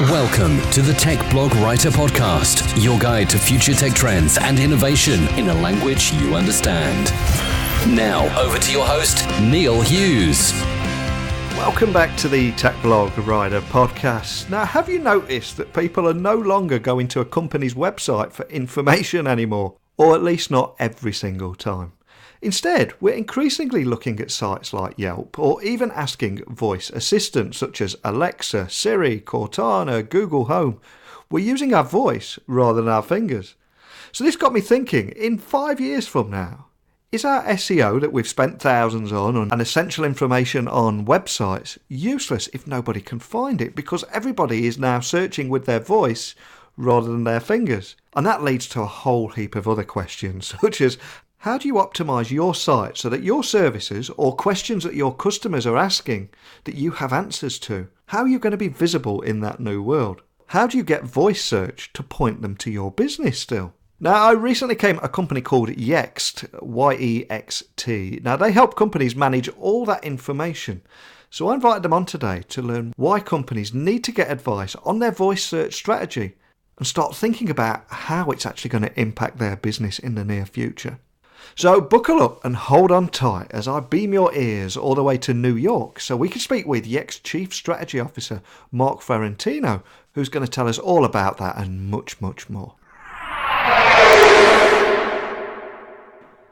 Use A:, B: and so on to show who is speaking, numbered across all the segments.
A: Welcome to the Tech Blog Writer Podcast, your guide to future tech trends and innovation in a language you understand. Now, over to your host, Neil Hughes.
B: Welcome back to the Tech Blog Writer Podcast. Now, have you noticed that people are no longer going to a company's website for information anymore? Or at least not every single time. Instead, we're increasingly looking at sites like Yelp or even asking voice assistants such as Alexa, Siri, Cortana, Google Home. We're using our voice rather than our fingers. So this got me thinking, in 5 years from now, is our SEO that we've spent thousands on and essential information on websites useless if nobody can find it because everybody is now searching with their voice rather than their fingers? And that leads to a whole heap of other questions, such as how do you optimize your site so that your services or questions that your customers are asking that you have answers to? How are you going to be visible in that new world? How do you get voice search to point them to your business still? Now, I recently came to a company called Yext, Y-E-X-T. Now, they help companies manage all that information. So I invited them on today to learn why companies need to get advice on their voice search strategy and start thinking about how it's actually going to impact their business in the near future. So buckle up and hold on tight as I beam your ears all the way to New York so we can speak with Yext Chief Strategy Officer Marc Ferrentino, who's going to tell us all about that and much, much more.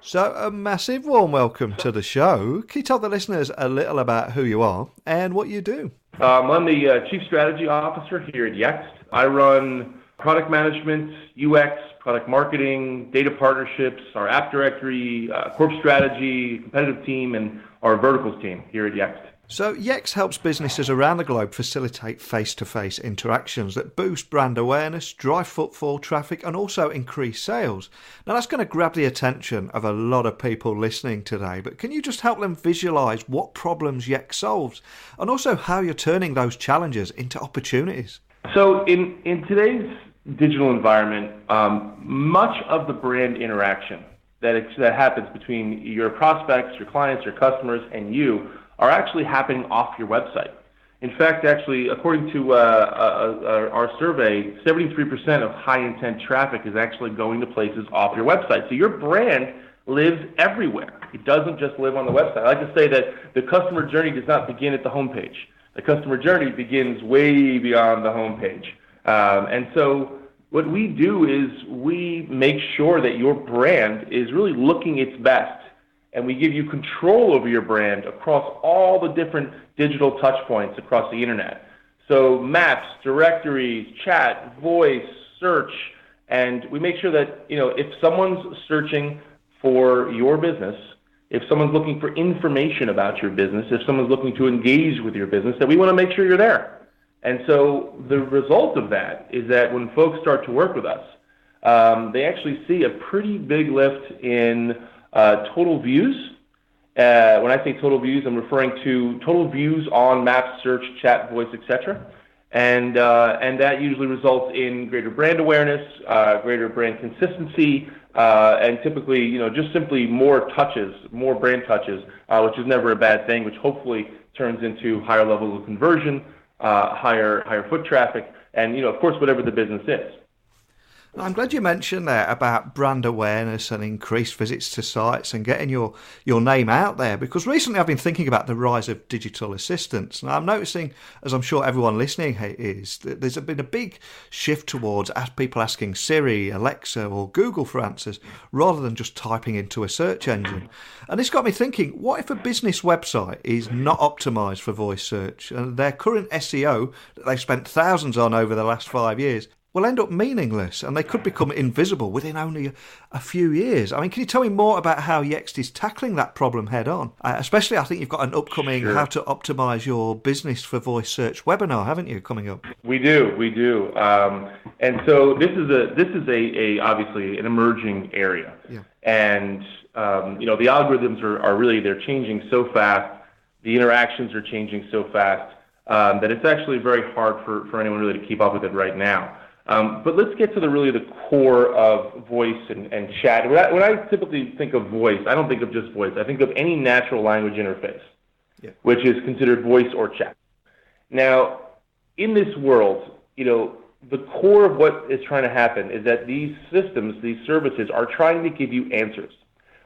B: So a massive warm welcome to the show. Can you tell the listeners a little about who you are and what you do?
C: I'm the Chief Strategy Officer here at Yext. I run product management, UX, product marketing, data partnerships, our app directory, corp strategy, competitive team, and our verticals team here at Yext.
B: So Yext helps businesses around the globe facilitate face-to-face interactions that boost brand awareness, drive footfall, traffic, and also increase sales. Now that's going to grab the attention of a lot of people listening today, but can you just help them visualize what problems Yext solves and also how you're turning those challenges into opportunities?
C: So in today's digital environment, much of the brand interaction that happens between your prospects, your clients, your customers, and you are actually happening off your website. In fact, actually, according to our survey, 73% of high-intent traffic is actually going to places off your website. So your brand lives everywhere. It doesn't just live on the website. I like to say that the customer journey does not begin at the homepage. The customer journey begins way beyond the homepage. And so what we do is we make sure that your brand is really looking its best, and we give you control over your brand across all the different digital touch points across the internet. So maps, directories, chat, voice, search, and we make sure that, if someone's searching for your business, if someone's looking for information about your business, if someone's looking to engage with your business, that we want to make sure you're there. And so the result of that is that when folks start to work with us, they actually see a pretty big lift in total views. When I say total views, I'm referring to total views on maps, search, chat, voice, etc. And that usually results in greater brand awareness, greater brand consistency, and typically, just simply more touches, more brand touches, which is never a bad thing, which hopefully turns into higher levels of conversion, higher foot traffic, and of course whatever the business is.
B: I'm glad you mentioned there about brand awareness and increased visits to sites and getting your name out there, because recently I've been thinking about the rise of digital assistants. And I'm noticing, as I'm sure everyone listening is, that there's been a big shift towards people asking Siri, Alexa or Google for answers rather than just typing into a search engine. And this got me thinking, what if a business website is not optimized for voice search and their current SEO that they've spent thousands on over the last 5 years will end up meaningless and they could become invisible within only a few years? I mean, can you tell me more about how Yext is tackling that problem head on? Especially, I think you've got an upcoming How to Optimize Your Business for Voice Search webinar, haven't you, coming up?
C: We do. And so this is a obviously an emerging area. Yeah. And, the algorithms are really, they're changing so fast. The interactions are changing so fast that it's actually very hard for anyone really to keep up with it right now. But let's get to the core of voice and chat. When I typically think of voice, I don't think of just voice. I think of any natural language interface, which is considered voice or chat. Now, in this world, the core of what is trying to happen is that these systems, these services, are trying to give you answers.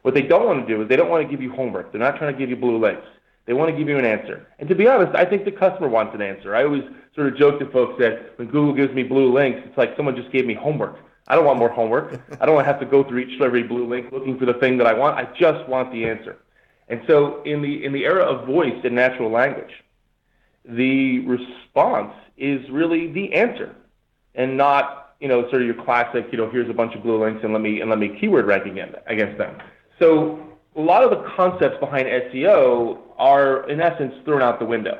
C: What they don't want to do is they don't want to give you homework. They're not trying to give you blue links. They want to give you an answer. And to be honest, I think the customer wants an answer. I always sort of joke to folks that when Google gives me blue links, it's like someone just gave me homework. I don't want more homework. I don't want to have to go through each and every blue link looking for the thing that I want. I just want the answer. And so in the era of voice and natural language, the response is really the answer, and not sort of your classic here's a bunch of blue links and let me keyword rank against them. So a lot of the concepts behind SEO are in essence thrown out the window,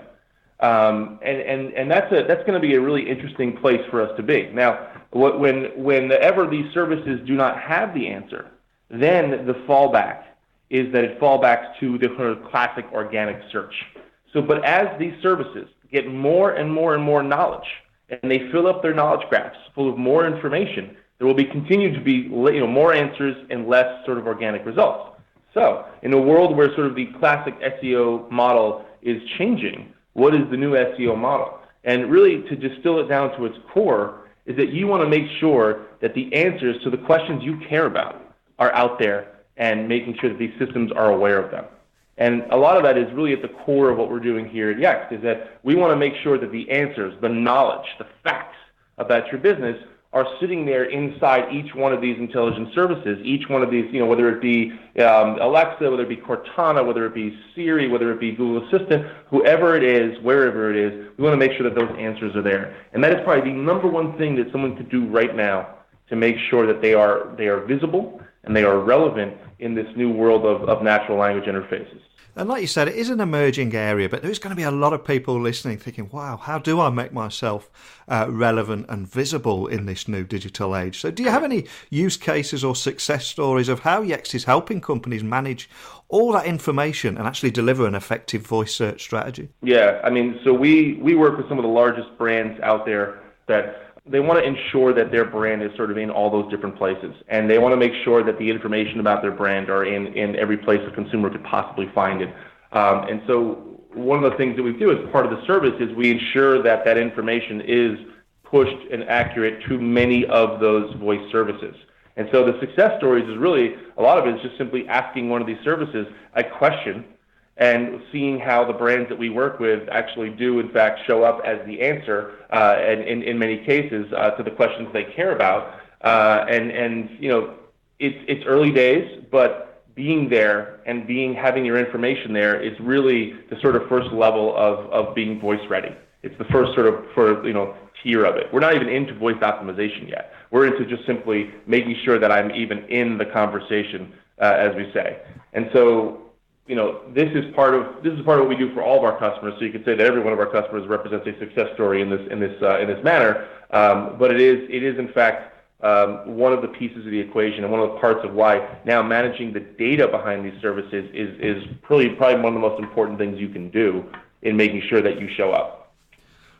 C: and that's going to be a really interesting place for us to be. Now, whenever these services do not have the answer, then the fallback is that it fallbacks to the kind of classic organic search. So, but as these services get more and more and more knowledge, and they fill up their knowledge graphs full of more information, there will continue to be more answers and less sort of organic results. So, in a world where sort of the classic SEO model is changing, what is the new SEO model? And really, to distill it down to its core, is that you want to make sure that the answers to the questions you care about are out there, and making sure that these systems are aware of them. And a lot of that is really at the core of what we're doing here at Yext, is that we want to make sure that the answers, the knowledge, the facts about your business are sitting there inside each one of these intelligent services, each one of these, whether it be Alexa, whether it be Cortana, whether it be Siri, whether it be Google Assistant, whoever it is, wherever it is, we want to make sure that those answers are there. And that is probably the number one thing that someone could do right now to make sure that they are visible and they are relevant in this new world of natural language interfaces.
B: And like you said, it is an emerging area, but there's going to be a lot of people listening thinking, wow, how do I make myself relevant and visible in this new digital age? So do you have any use cases or success stories of how Yext is helping companies manage all that information and actually deliver an effective voice search strategy?
C: Yeah, so we work with some of the largest brands out there that they want to ensure that their brand is sort of in all those different places. And they want to make sure that the information about their brand are in every place a consumer could possibly find it. And so one of the things that we do as part of the service is we ensure that that information is pushed and accurate to many of those voice services. And so the success stories is really, a lot of it is just simply asking one of these services a question and seeing how the brands that we work with actually do, in fact, show up as the answer, and in many cases, to the questions they care about. It's early days, but being there and having your information there is really the sort of first level of being voice ready. It's the first sort of tier of it. We're not even into voice optimization yet. We're into just simply making sure that I'm even in the conversation, as we say. And so, this is part of what we do for all of our customers. So you could say that every one of our customers represents a success story in this manner. But it is in fact one of the pieces of the equation and one of the parts of why now managing the data behind these services is probably one of the most important things you can do in making sure that you show up.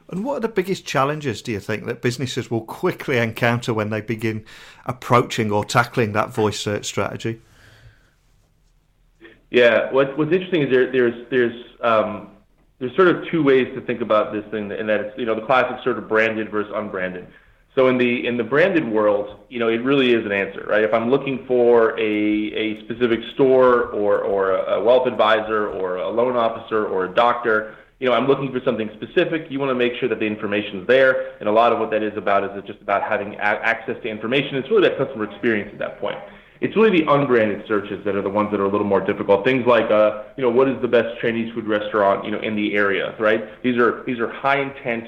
B: And what are the biggest challenges, do you think, that businesses will quickly encounter when they begin approaching or tackling that voice search strategy? Yeah,
C: what's interesting is there's sort of two ways to think about this thing, and that it's the classic sort of branded versus unbranded. So in the branded world, it really is an answer, right? If I'm looking for a specific store or a wealth advisor or a loan officer or a doctor, I'm looking for something specific. You want to make sure that the information is there, and a lot of what that is about is it's just about having access to information. It's really that customer experience at that point. It's really the unbranded searches that are the ones that are a little more difficult. Things like, what is the best Chinese food restaurant, in the area, right? These are high intent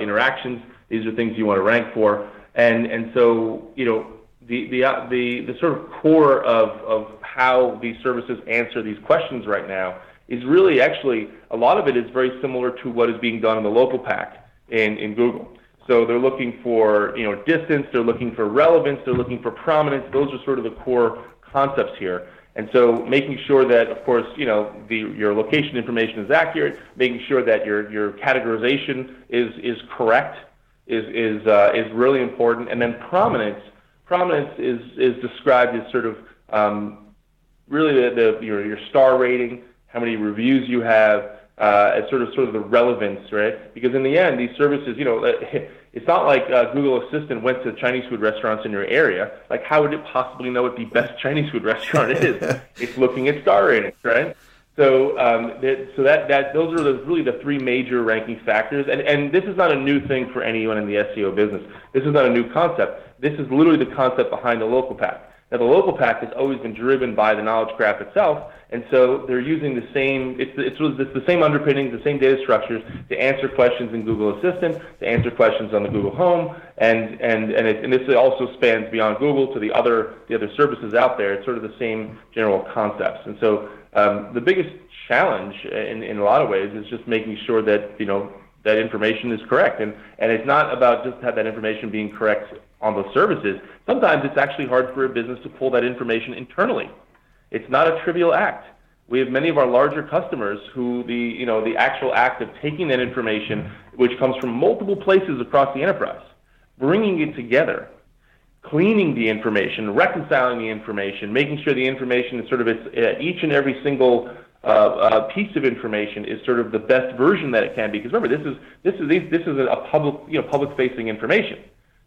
C: interactions. These are things you want to rank for, and so the sort of core of how these services answer these questions right now is really actually a lot of it is very similar to what is being done in the local pack in Google. So they're looking for distance, they're looking for relevance, they're looking for prominence. Those are sort of the core concepts here. And so making sure that, of course, your location information is accurate, making sure that your categorization is correct is really important. And then prominence is described as sort of really your star rating, how many reviews you have, as sort of the relevance, right? Because in the end, these services, it's not like Google Assistant went to Chinese food restaurants in your area. Like, how would it possibly know what the best Chinese food restaurant is? It's looking at star ratings, right? So, those are really the three major ranking factors. And this is not a new thing for anyone in the SEO business. This is not a new concept. This is literally the concept behind the local pack. Now, the local pack has always been driven by the knowledge graph itself, and so they're using the same. It's the same underpinnings, the same data structures to answer questions in Google Assistant, to answer questions on the Google Home, and this also spans beyond Google to the other services out there. It's sort of the same general concepts, and so the biggest challenge in a lot of ways is just making sure that that information is correct, and it's not about just have that information being correct on those services. Sometimes it's actually hard for a business to pull that information internally. It's not a trivial act. We have many of our larger customers who the actual act of taking that information, which comes from multiple places across the enterprise, bringing it together, cleaning the information, reconciling the information, making sure the information is sort of each and every single piece of information is sort of the best version that it can be. Because remember, this is a public-facing information.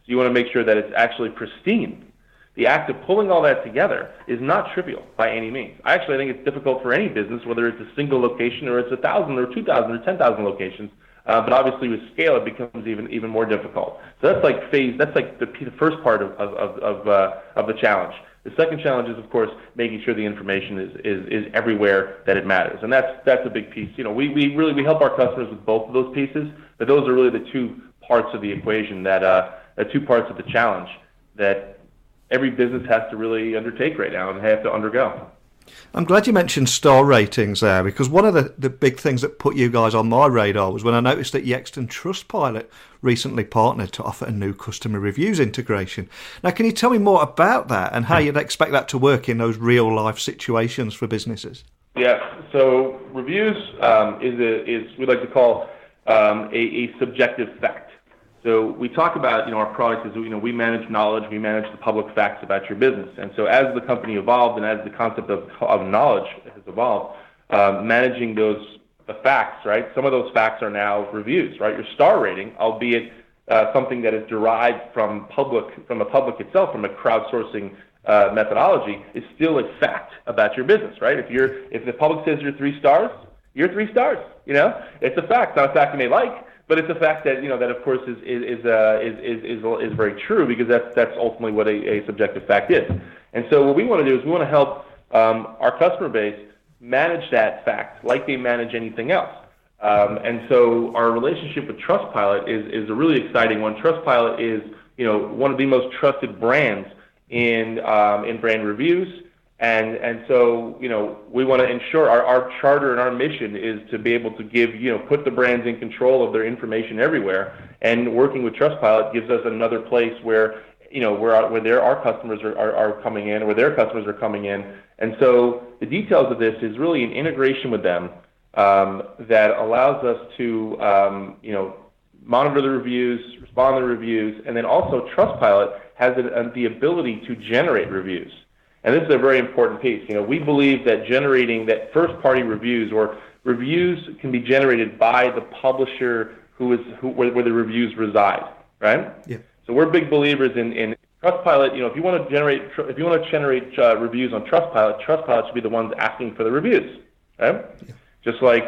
C: So you want to make sure that it's actually pristine. The act of pulling all that together is not trivial by any means. I actually think it's difficult for any business, whether it's a single location or it's 1,000 or 2,000 or 10,000 locations. But obviously, with scale, it becomes even more difficult. So that's like the first part of the challenge. The second challenge is, of course, making sure the information is everywhere that it matters, and that's a big piece. We help our customers with both of those pieces, but those are really the two parts of the equation two parts of the challenge that every business has to really undertake right now and have to undergo.
B: I'm glad you mentioned star ratings there, because one of the big things that put you guys on my radar was when I noticed that Yext and Trustpilot recently partnered to offer a new customer reviews integration. Now, can you tell me more about that and how you'd expect that to work in those real-life situations for businesses?
C: Yeah, so reviews is we like to call a subjective fact. So we talk about, our product is, we manage knowledge, we manage the public facts about your business. And so as the company evolved and as the concept of knowledge has evolved, managing the facts, right? Some of those facts are now reviews, right? Your star rating, albeit something that is derived from the public itself, from a crowdsourcing methodology, is still a fact about your business, right? If the public says you're 3 stars, you're 3 stars. It's a fact, not a fact you may like. But it's a fact that that of course is very true, because that's ultimately what a subjective fact is. And so what we want to do is we want to help our customer base manage that fact like they manage anything else. And so our relationship with Trustpilot is a really exciting one. Trustpilot is one of the most trusted brands in brand reviews. And so, we want to ensure our charter and our mission is to be able to put the brands in control of their information everywhere. And working with Trustpilot gives us another place where, where our customers are coming in, where their customers are coming in. And so the details of this is really an integration with them that allows us to, monitor the reviews, respond to the reviews, and then also Trustpilot has the ability to generate reviews. And this is a very important piece. We believe that generating that first-party reviews or reviews can be generated by the publisher where the reviews reside, right? Yeah. So we're big believers in Trustpilot. If you want to generate reviews on Trustpilot, Trustpilot should be the ones asking for the reviews, right? Yeah. Just like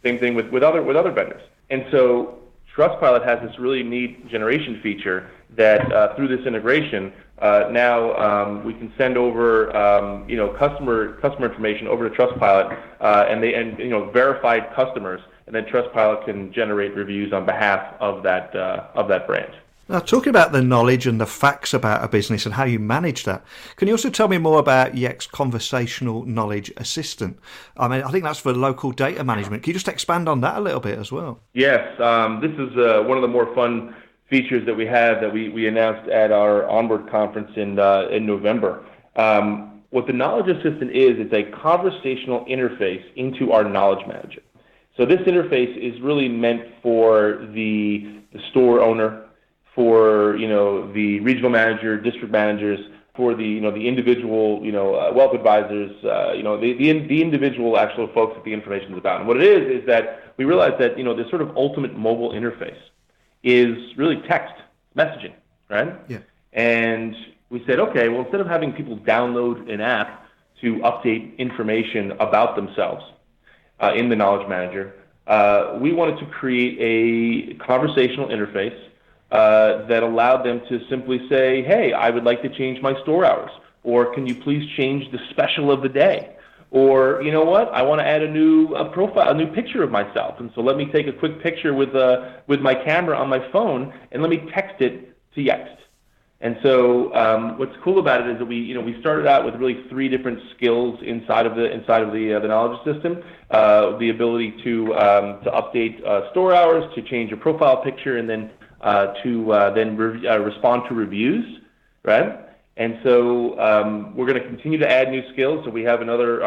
C: same thing with other vendors. And so Trustpilot has this really neat generation feature that through this integration. Now we can send over customer information over to Trustpilot and verified customers, and then Trustpilot can generate reviews on behalf of that brand.
B: Now, talking about the knowledge and the facts about a business and how you manage that, can you also tell me more about Yext Conversational Knowledge Assistant? I think that's for local data management. Can you just expand on that a little bit as well?
C: Yes, this is one of the more fun features that we have that we announced at our Onward conference in November. What the Knowledge Assistant is, it's a conversational interface into our Knowledge Manager. So this interface is really meant for the store owner, for the regional manager, district managers, for the the individual wealth advisors, the individual actual folks that the information is about. And what it is that we realize that this sort of ultimate mobile interface is really text messaging, right?
B: Yeah.
C: And we said, okay, well, instead of having people download an app to update information about themselves in the Knowledge Manager, we wanted to create a conversational interface that allowed them to simply say, hey, I would like to change my store hours, or can you please change the special of the day? Or, you know what, I want to add a new profile, a new picture of myself, and so let me take a quick picture with my camera on my phone, and let me text it to Yext. And so what's cool about it is that we started out with really 3 different skills inside of the knowledge system: the ability to update store hours, to change your profile picture, and then respond to reviews, right? And so we're going to continue to add new skills. So we have another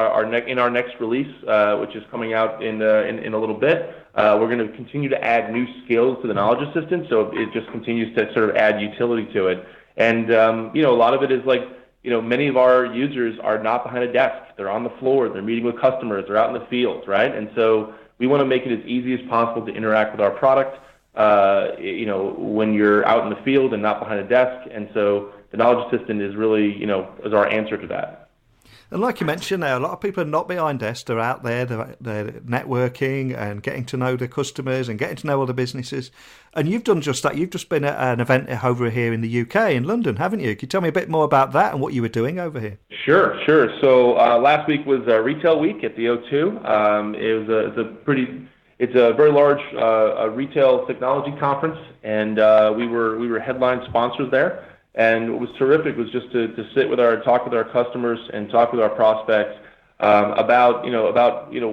C: in our next release, which is coming out in a little bit. We're going to continue to add new skills to the Knowledge Assistant, so it just continues to sort of add utility to it. And a lot of it is like, many of our users are not behind a desk; they're on the floor, they're meeting with customers, they're out in the field, right? And so we want to make it as easy as possible to interact with our product, when you're out in the field and not behind a desk. And so the Knowledge Assistant is really, is our answer to that.
B: And like you mentioned there, a lot of people are not behind desks. They're out there, they're networking and getting to know their customers and getting to know other businesses. And you've done just that. You've just been at an event over here in the UK, in London, haven't you? Can you tell me a bit more about that and what you were doing over here?
C: Sure. So last week was Retail Week at the O2. It's a very large retail technology conference, and we were headline sponsors there. And what was terrific was just to talk with our customers and talk with our prospects about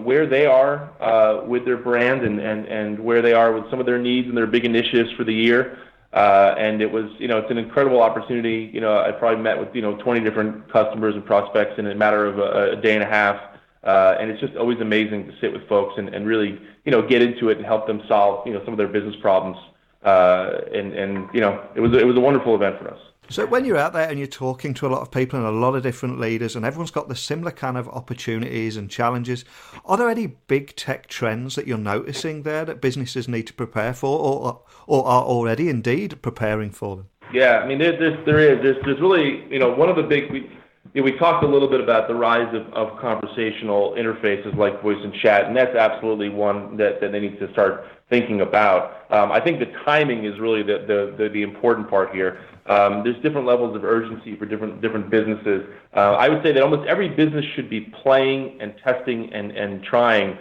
C: where they are with their brand and where they are with some of their needs and their big initiatives for the year. And it was it's an incredible opportunity. I probably met with 20 different customers and prospects in a matter of a day and a half. And it's just always amazing to sit with folks and really get into it and help them solve some of their business problems. It was a wonderful event for us.
B: So when you're out there and you're talking to a lot of people and a lot of different leaders, and everyone's got the similar kind of opportunities and challenges, are there any big tech trends that you're noticing there that businesses need to prepare for, or are already indeed preparing for them?
C: Yeah, I mean there's really one of the big we talked a little bit about the rise of conversational interfaces like voice and chat, and that's absolutely one that they need to start thinking about. I think the timing is really the important part here. There's different levels of urgency for different businesses. I would say that almost every business should be playing and testing and trying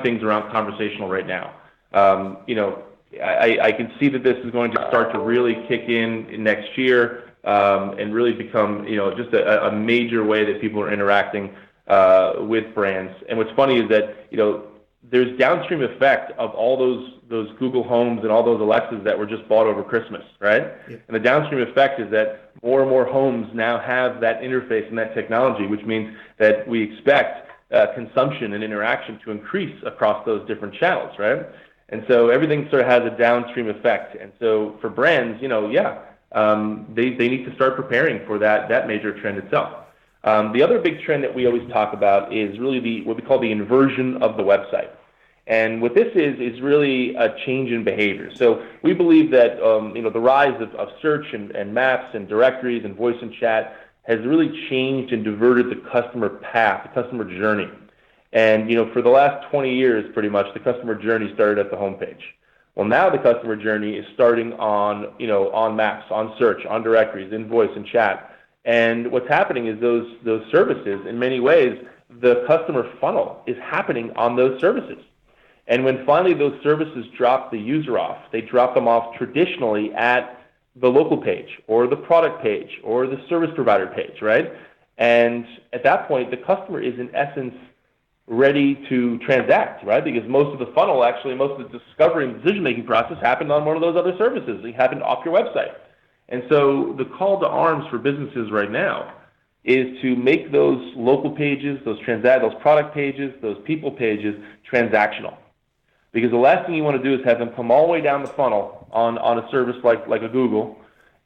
C: things around conversational right now. I can see that this is going to start to really kick in next year. And really become, just a major way that people are interacting with brands. And what's funny is that, there's downstream effect of all those Google Homes and all those Alexas that were just bought over Christmas, right? Yeah. And the downstream effect is that more and more homes now have that interface and that technology, which means that we expect consumption and interaction to increase across those different channels, right? And so everything sort of has a downstream effect. And so for brands, they need to start preparing for that major trend itself. The other big trend that we always talk about is really what we call the inversion of the website. And what this is really a change in behavior. So we believe that the rise of search and maps and directories and voice and chat has really changed and diverted the customer path, the customer journey. And for the last 20 years, pretty much, the customer journey started at the homepage. Well, now the customer journey is starting on maps, on search, on directories, in voice and chat. And what's happening is those services, in many ways, the customer funnel is happening on those services. And when finally those services drop the user off, they drop them off traditionally at the local page or the product page or the service provider page, right? And at that point, the customer is in essence ready to transact, right? Because most of the funnel, most of the discovery and decision-making process happened on one of those other services. It happened off your website. And so the call to arms for businesses right now is to make those local pages, those product pages, those people pages transactional. Because the last thing you want to do is have them come all the way down the funnel on a service like a Google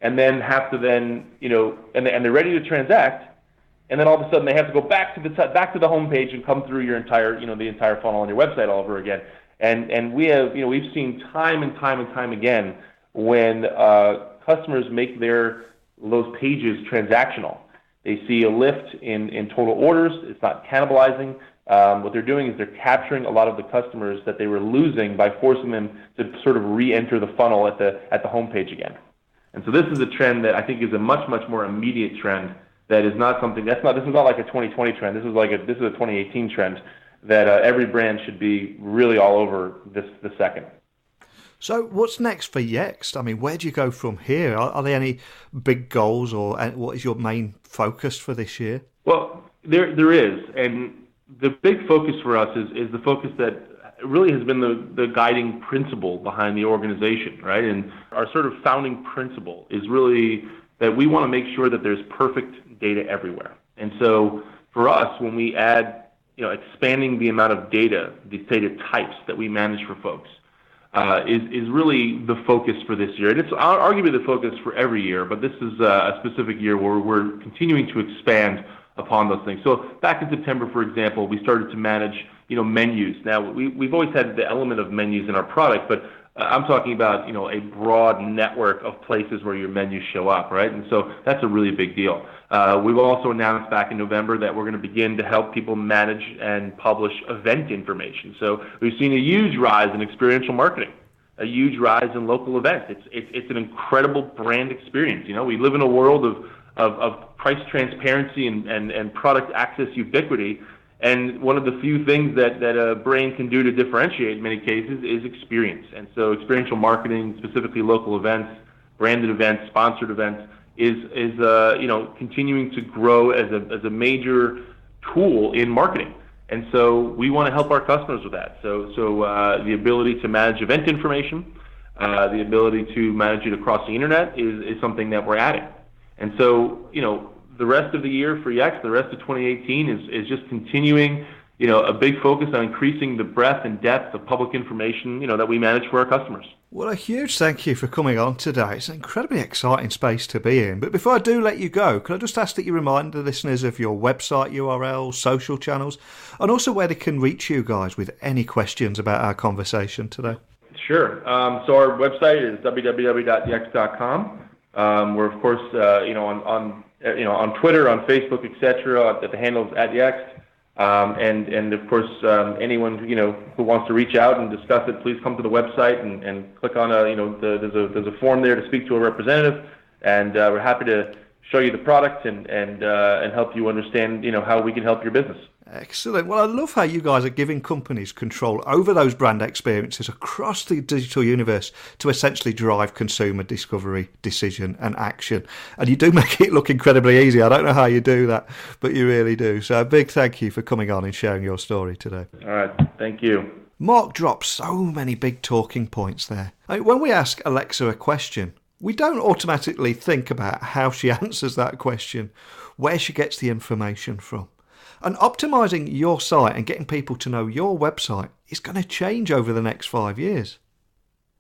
C: and then have to then, and they're ready to transact, and then all of a sudden they have to go back to the homepage and come through your entire, the entire funnel on your website all over again. And we've seen time and time again when customers make those pages transactional. They see a lift in total orders. It's not cannibalizing. What they're doing is they're capturing a lot of the customers that they were losing by forcing them to sort of re-enter the funnel at the homepage again. And so this is a trend that I think is a much more immediate trend. That is not something this is not like a 2020 trend. This is a 2018 trend that every brand should be really all over this second.
B: So what's next for Yext? I mean, where do you go from here? Are there any big goals, or what is your main focus for this year?
C: Well, there is, and the big focus for us is the focus that really has been the guiding principle behind the organization, right? And our sort of founding principle is really that we want to make sure that there's perfect data everywhere. And so for us, when we add, expanding the amount of data, these data types that we manage for folks, is really the focus for this year. And it's arguably the focus for every year, but this is a specific year where we're continuing to expand upon those things. So back in September, for example, we started to manage, menus. Now, we've always had the element of menus in our product, but I'm talking about, a broad network of places where your menus show up, right? And so that's a really big deal. We've also announced back in November that we're going to begin to help people manage and publish event information. So we've seen a huge rise in experiential marketing, a huge rise in local events. It's an incredible brand experience. We live in a world of price transparency and product access ubiquity. And one of the few things that a brand can do to differentiate in many cases is experience. And so experiential marketing, specifically local events, branded events, sponsored events, is continuing to grow as a major tool in marketing. And so we want to help our customers with that. So the ability to manage event information, the ability to manage it across the internet is something that we're adding. And so, the rest of the year for Yext, the rest of 2018 is just continuing, a big focus on increasing the breadth and depth of public information, that we manage for our customers.
B: Well, a huge thank you for coming on today. It's an incredibly exciting space to be in. But before I do let you go, could I just ask that you remind the listeners of your website URL, social channels, and also where they can reach you guys with any questions about our conversation today? Sure.
C: So our website is www.yext.com. We're, of course, on Twitter, on Facebook, etc. At the handles @Yext, and of course, anyone who wants to reach out and discuss it, please come to the website and click on there's a form there to speak to a representative, and we're happy to show you the product and help you understand how we can help your business.
B: Excellent. Well, I love how you guys are giving companies control over those brand experiences across the digital universe to essentially drive consumer discovery, decision and action. And you do make it look incredibly easy. I don't know how you do that, but you really do. So a big thank you for coming on and sharing your story today.
C: All right. Thank you.
B: Marc dropped so many big talking points there. When we ask Alexa a question, we don't automatically think about how she answers that question, where she gets the information from. And optimising your site and getting people to know your website is going to change over the next 5 years.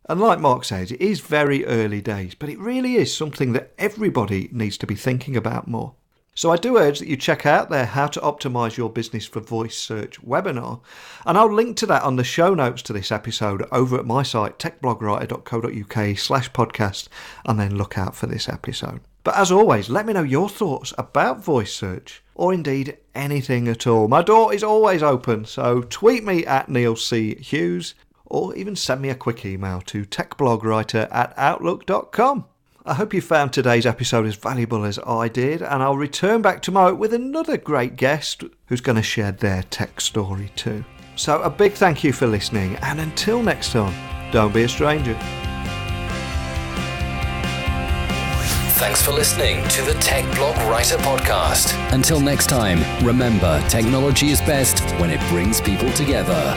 B: And like Marc says, it is very early days, but it really is something that everybody needs to be thinking about more. So I do urge that you check out their How to Optimise Your Business for Voice Search webinar, and I'll link to that on the show notes to this episode over at my site, techblogwriter.co.uk/podcast, and then look out for this episode. But as always, let me know your thoughts about voice search, or indeed anything at all. My door is always open, so tweet me at Neil C. Hughes, or even send me a quick email to techblogwriter@outlook.com. I hope you found today's episode as valuable as I did, and I'll return back tomorrow with another great guest who's going to share their tech story too. So a big thank you for listening, and until next time, don't be a stranger.
A: Thanks for listening to the Tech Blog Writer Podcast. Until next time, remember, technology is best when it brings people together.